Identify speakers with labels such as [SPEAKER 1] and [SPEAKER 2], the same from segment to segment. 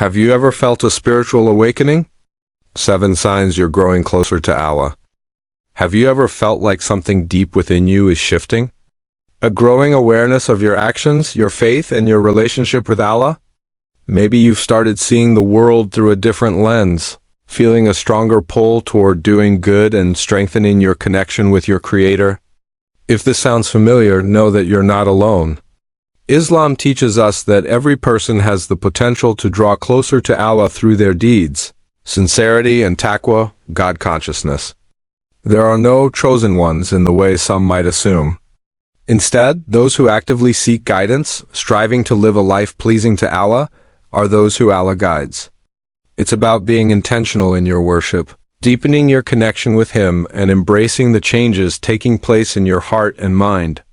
[SPEAKER 1] Have you ever felt a spiritual awakening? 7 signs you're growing closer to Allah. Have you ever felt like something deep within you is shifting? A growing awareness of your actions, your faith, and your relationship with Allah? Maybe you've started seeing the world through a different lens, feeling a stronger pull toward doing good and strengthening your connection with your Creator. If this sounds familiar, know that you're not alone. Islam teaches us that every person has the potential to draw closer to Allah through their deeds, sincerity and taqwa, God consciousness. There are no chosen ones in the way some might assume. Instead, those who actively seek guidance, striving to live a life pleasing to Allah, are those who Allah guides. It's about being intentional in your worship, deepening your connection with Him, and embracing the changes taking place in your heart and mind.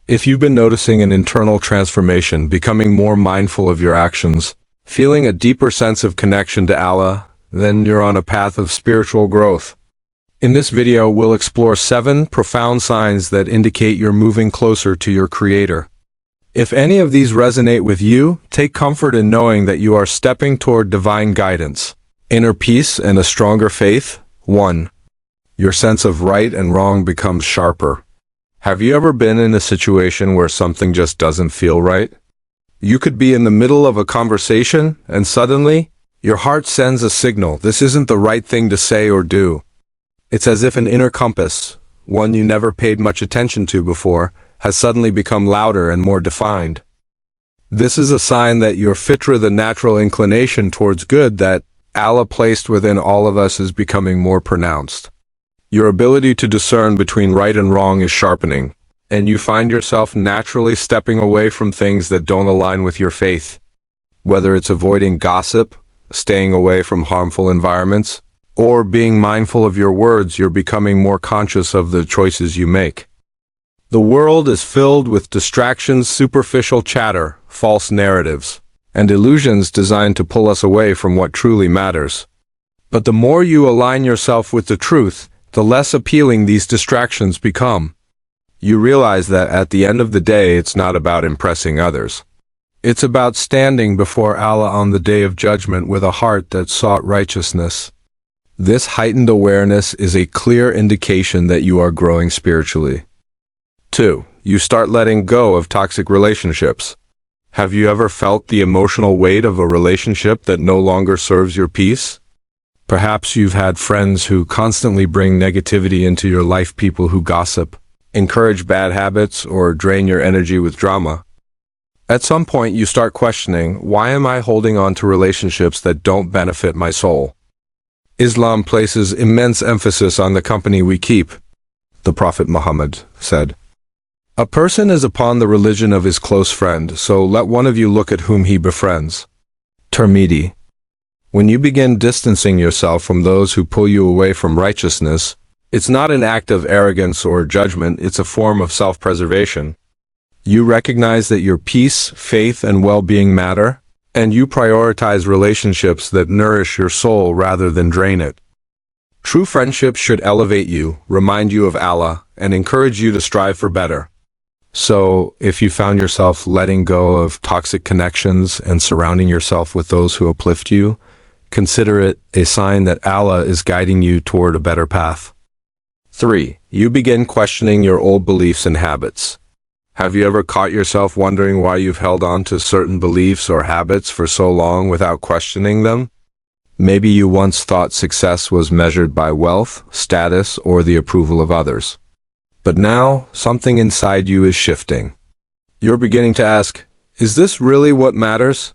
[SPEAKER 1] If you've been noticing an internal transformation, becoming more mindful of your actions, feeling a deeper sense of connection to Allah, then you're on a path of spiritual growth. In this video, we'll explore 7 profound signs that indicate you're moving closer to your Creator. If any of these resonate with you, take comfort in knowing that you are stepping toward divine guidance, inner peace, and a stronger faith. 1. Your sense of right and wrong becomes sharper. Have you ever been in a situation where something just doesn't feel right? You could be in the middle of a conversation, and suddenly, your heart sends a signal, this isn't the right thing to say or do. It's as if an inner compass, one you never paid much attention to before, has suddenly become louder and more defined. This is a sign that your fitra, the natural inclination towards good that Allah placed within all of us, is becoming more pronounced. Your ability to discern between right and wrong is sharpening, and you find yourself naturally stepping away from things that don't align with your faith. Whether it's avoiding gossip, staying away from harmful environments, or being mindful of your words, you're becoming more conscious of the choices you make. The world is filled with distractions, superficial chatter, false narratives, and illusions designed to pull us away from what truly matters. But the more you align yourself with the truth, the less appealing these distractions become. You realize that at the end of the day, it's not about impressing others. It's about standing before Allah on the day of judgment with a heart that sought righteousness. This heightened awareness is a clear indication that you are growing spiritually. 2. You start letting go of toxic relationships. Have you ever felt the emotional weight of a relationship that no longer serves your peace? Perhaps you've had friends who constantly bring negativity into your life, people who gossip, encourage bad habits, or drain your energy with drama. At some point, you start questioning, why am I holding on to relationships that don't benefit my soul? Islam places immense emphasis on the company we keep. The Prophet Muhammad said, "A person is upon the religion of his close friend, so let one of you look at whom he befriends." Tirmidhi. When you begin distancing yourself from those who pull you away from righteousness, it's not an act of arrogance or judgment, it's a form of self-preservation. You recognize that your peace, faith, and well-being matter, and you prioritize relationships that nourish your soul rather than drain it. True friendship should elevate you, remind you of Allah, and encourage you to strive for better. So, if you found yourself letting go of toxic connections and surrounding yourself with those who uplift you, consider it a sign that Allah is guiding you toward a better path. 3. You begin questioning your old beliefs and habits. Have you ever caught yourself wondering why you've held on to certain beliefs or habits for so long without questioning them? Maybe you once thought success was measured by wealth, status, or the approval of others. But now, something inside you is shifting. You're beginning to ask, is this really what matters?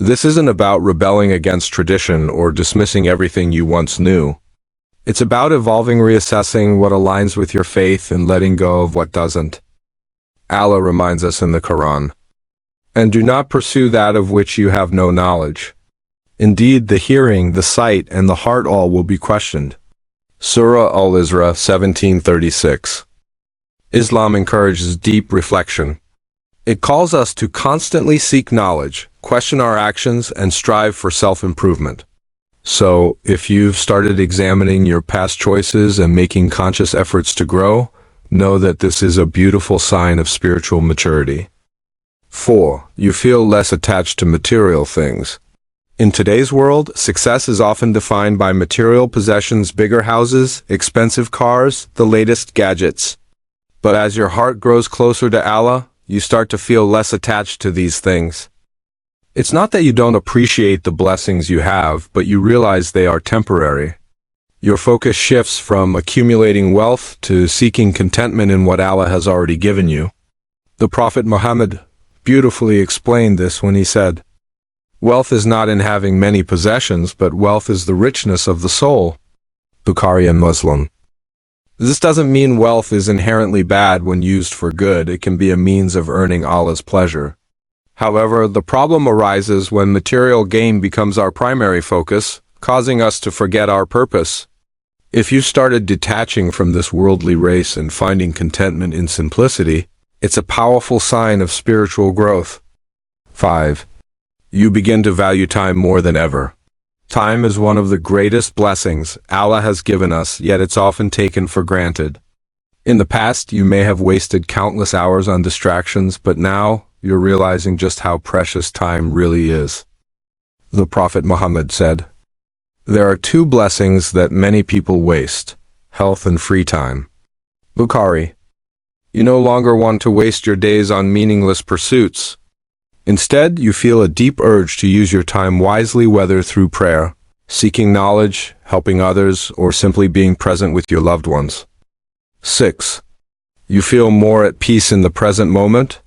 [SPEAKER 1] This isn't about rebelling against tradition or dismissing everything you once knew. It's about evolving, reassessing what aligns with your faith and letting go of what doesn't. Allah reminds us in the Qur'an, "And do not pursue that of which you have no knowledge. Indeed, the hearing, the sight, and the heart all will be questioned." Surah Al-Isra 17:36. Islam encourages deep reflection. It calls us to constantly seek knowledge, question our actions, and strive for self-improvement. So, if you've started examining your past choices and making conscious efforts to grow, know that this is a beautiful sign of spiritual maturity. 4. You feel less attached to material things. In today's world, success is often defined by material possessions, bigger houses, expensive cars, the latest gadgets. But as your heart grows closer to Allah, you start to feel less attached to these things. It's not that you don't appreciate the blessings you have, but you realize they are temporary. Your focus shifts from accumulating wealth to seeking contentment in what Allah has already given you. The Prophet Muhammad beautifully explained this when he said, "Wealth is not in having many possessions, but wealth is the richness of the soul." Bukhari and Muslim. This doesn't mean wealth is inherently bad when used for good. It can be a means of earning Allah's pleasure. However, the problem arises when material gain becomes our primary focus, causing us to forget our purpose. If you started detaching from this worldly race and finding contentment in simplicity, it's a powerful sign of spiritual growth. 5. You begin to value time more than ever. Time is one of the greatest blessings Allah has given us, yet it's often taken for granted. In the past, you may have wasted countless hours on distractions, but now you're realizing just how precious time really is. The Prophet Muhammad said, "There are two blessings that many people waste: health and free time." Bukhari. You no longer want to waste your days on meaningless pursuits. Instead, you feel a deep urge to use your time wisely, whether through prayer, seeking knowledge, helping others, or simply being present with your loved ones. 6. You feel more at peace in the present moment.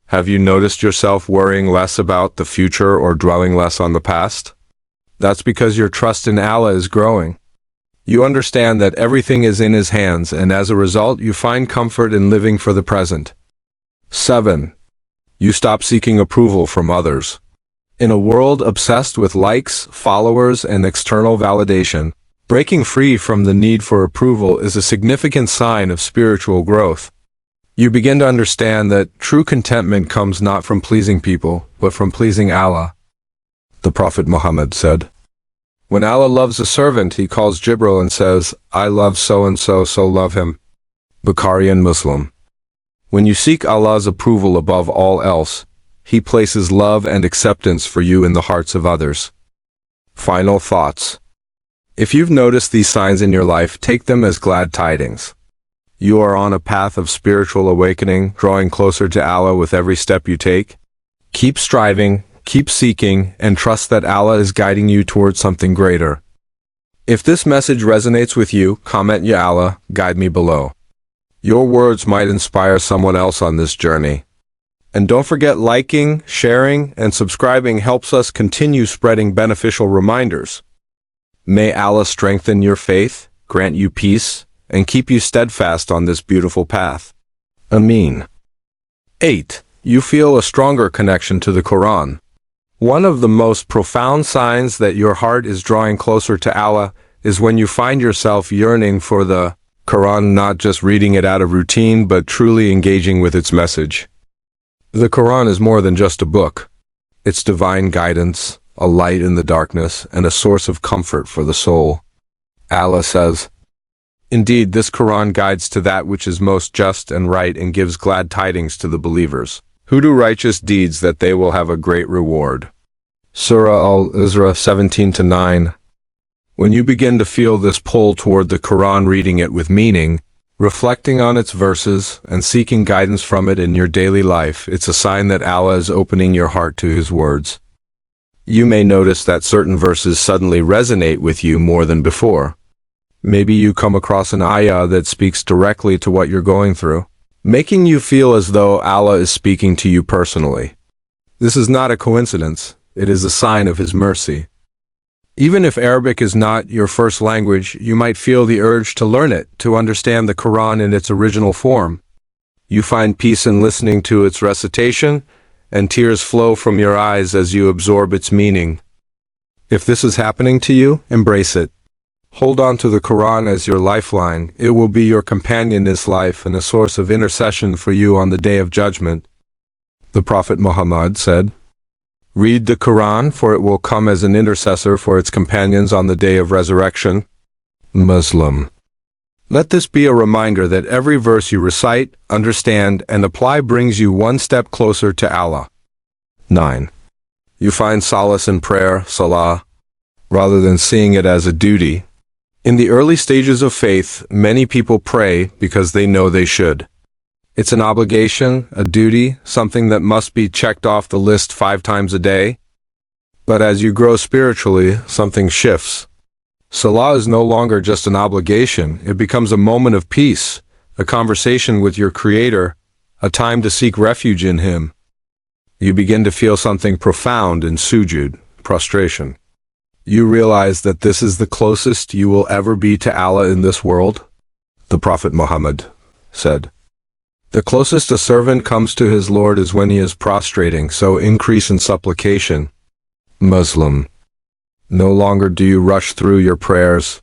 [SPEAKER 1] Have you noticed yourself worrying less about the future or dwelling less on the past? That's because your trust in Allah is growing. You understand that everything is in His hands, and as a result, you find comfort in living for the present. 7. You stop seeking approval from others. In a world obsessed with likes, followers, and external validation, breaking free from the need for approval is a significant sign of spiritual growth. You begin to understand that true contentment comes not from pleasing people, but from pleasing Allah. The Prophet Muhammad said, "When Allah loves a servant, He calls Jibril and says, 'I love so-and-so, so love him.'" Bukhari and Muslim. When you seek Allah's approval above all else, He places love and acceptance for you in the hearts of others. Final thoughts. If you've noticed these signs in your life, take them as glad tidings. You are on a path of spiritual awakening, drawing closer to Allah with every step you take. Keep striving, keep seeking, and trust that Allah is guiding you towards something greater. If this message resonates with you, comment "Ya Allah, guide me" below. Your words might inspire someone else on this journey. And don't forget, liking, sharing, and subscribing helps us continue spreading beneficial reminders. May Allah strengthen your faith, grant you peace, and keep you steadfast on this beautiful path. Ameen. 8. You feel a stronger connection to the Qur'an. One of the most profound signs that your heart is drawing closer to Allah is when you find yourself yearning for the Qur'an, not just reading it out of routine, but truly engaging with its message. The Qur'an is more than just a book. It's divine guidance, a light in the darkness, and a source of comfort for the soul. Allah says, "Indeed, this Qur'an guides to that which is most just and right, and gives glad tidings to the believers, who do righteous deeds, that they will have a great reward." Surah Ash-Sharh 17-9. When you begin to feel this pull toward the Qur'an, reading it with meaning, reflecting on its verses, and seeking guidance from it in your daily life, it's a sign that Allah is opening your heart to His words. You may notice that certain verses suddenly resonate with you more than before. Maybe you come across an ayah that speaks directly to what you're going through, making you feel as though Allah is speaking to you personally. This is not a coincidence. It is a sign of His mercy. Even if Arabic is not your first language, you might feel the urge to learn it, to understand the Qur'an in its original form. You find peace in listening to its recitation, and tears flow from your eyes as you absorb its meaning. If this is happening to you, embrace it. Hold on to the Qur'an as your lifeline. It will be your companion in this life and a source of intercession for you on the Day of Judgment. The Prophet Muhammad said, "Read the Qur'an, for it will come as an intercessor for its companions on the Day of Resurrection." Muslim. Let this be a reminder that every verse you recite, understand, and apply brings you one step closer to Allah. 9. You find solace in prayer, Salah, rather than seeing it as a duty. In the early stages of faith, many people pray because they know they should. It's an obligation, a duty, something that must be checked off the list 5 times a day. But as you grow spiritually, something shifts. Salah is no longer just an obligation, it becomes a moment of peace, a conversation with your Creator, a time to seek refuge in Him. You begin to feel something profound in sujud, prostration. You realize that this is the closest you will ever be to Allah in this world. The Prophet Muhammad said, "The closest a servant comes to his Lord is when he is prostrating, so increase in supplication." Muslim. No longer do you rush through your prayers.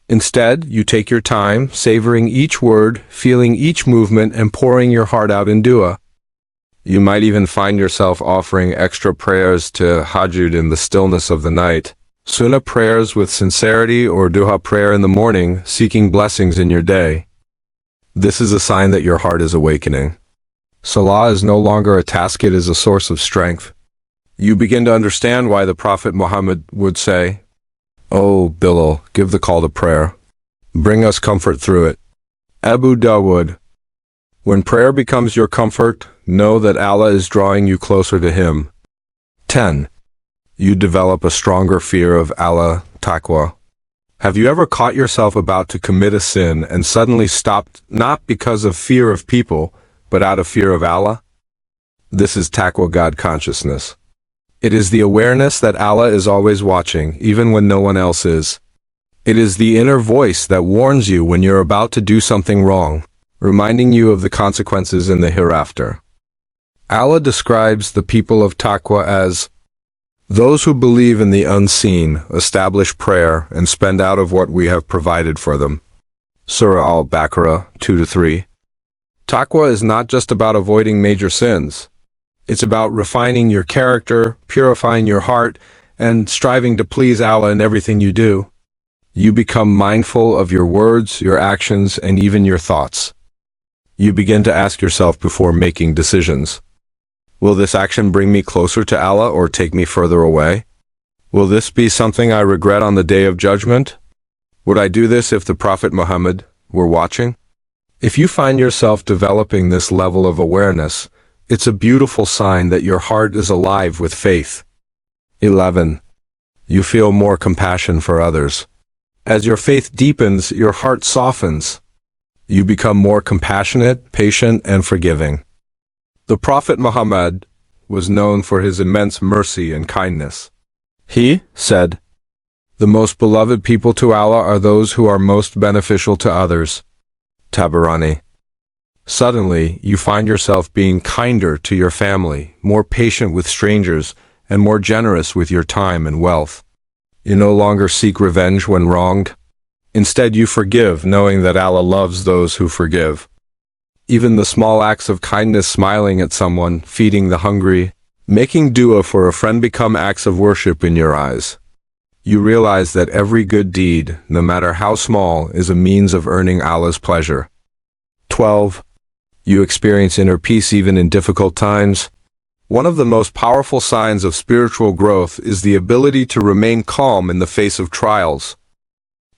[SPEAKER 1] Instead, you take your time, savoring each word, feeling each movement, and pouring your heart out in dua. You might even find yourself offering extra prayers to hajjud in the stillness of the night, sunnah prayers with sincerity, or duha prayer in the morning, seeking blessings in your day. This is a sign that your heart is awakening. Salah is no longer a task, it is a source of strength. You begin to understand why the Prophet Muhammad would say, "Oh, Bilal, give the call to prayer. Bring us comfort through it." Abu Dawood. When prayer becomes your comfort, know that Allah is drawing you closer to Him. 10. You develop a stronger fear of Allah, taqwa. Have you ever caught yourself about to commit a sin and suddenly stopped, not because of fear of people, but out of fear of Allah? This is taqwa, God consciousness. It is the awareness that Allah is always watching, even when no one else is. It is the inner voice that warns you when you're about to do something wrong, reminding you of the consequences in the hereafter. Allah describes the people of taqwa as those who believe in the unseen, establish prayer, and spend out of what we have provided for them. Surah Al-Baqarah 2-3. Taqwa is not just about avoiding major sins. It's about refining your character, purifying your heart, and striving to please Allah in everything you do. You become mindful of your words, your actions, and even your thoughts. You begin to ask yourself before making decisions. Will this action bring me closer to Allah or take me further away? Will this be something I regret on the day of judgment? Would I do this if the Prophet Muhammad were watching? If you find yourself developing this level of awareness, it's a beautiful sign that your heart is alive with faith. 11. You feel more compassion for others. As your faith deepens, your heart softens. You become more compassionate, patient, and forgiving. The Prophet Muhammad was known for his immense mercy and kindness. He said, "The most beloved people to Allah are those who are most beneficial to others." Tabarani. Suddenly, you find yourself being kinder to your family, more patient with strangers, and more generous with your time and wealth. You no longer seek revenge when wronged. Instead, you forgive, knowing that Allah loves those who forgive. Even the small acts of kindness, smiling at someone, feeding the hungry, making dua for a friend, become acts of worship in your eyes. You realize that every good deed, no matter how small, is a means of earning Allah's pleasure. 12. You experience inner peace even in difficult times. One of the most powerful signs of spiritual growth is the ability to remain calm in the face of trials.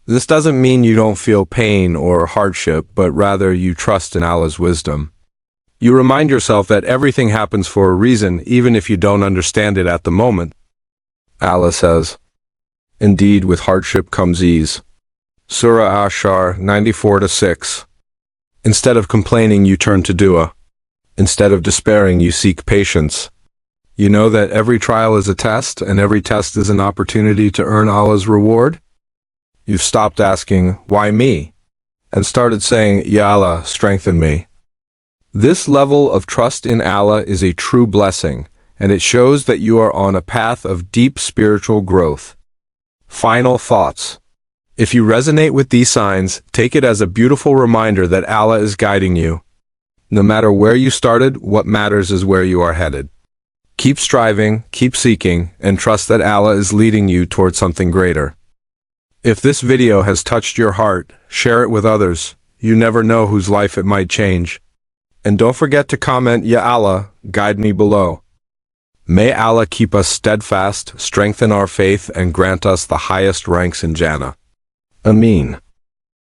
[SPEAKER 1] This doesn't mean you don't feel pain or hardship, but rather you trust in Allah's wisdom. You remind yourself that everything happens for a reason, even if you don't understand it at the moment. Allah says, "Indeed, with hardship comes ease." Surah Ash-Sharh 94-6. Instead of complaining, you turn to dua. Instead of despairing, you seek patience. You know that every trial is a test, and every test is an opportunity to earn Allah's reward. You've stopped asking, "Why me?" and started saying, "Ya Allah, strengthen me." This level of trust in Allah is a true blessing, and it shows that you are on a path of deep spiritual growth. Final thoughts. If you resonate with these signs, take it as a beautiful reminder that Allah is guiding you. No matter where you started, what matters is where you are headed. Keep striving, keep seeking, and trust that Allah is leading you toward something greater. If this video has touched your heart, share it with others. You never know whose life it might change. And don't forget to comment, "Ya Allah, guide me," below. May Allah keep us steadfast, strengthen our faith, and grant us the highest ranks in Jannah. Ameen.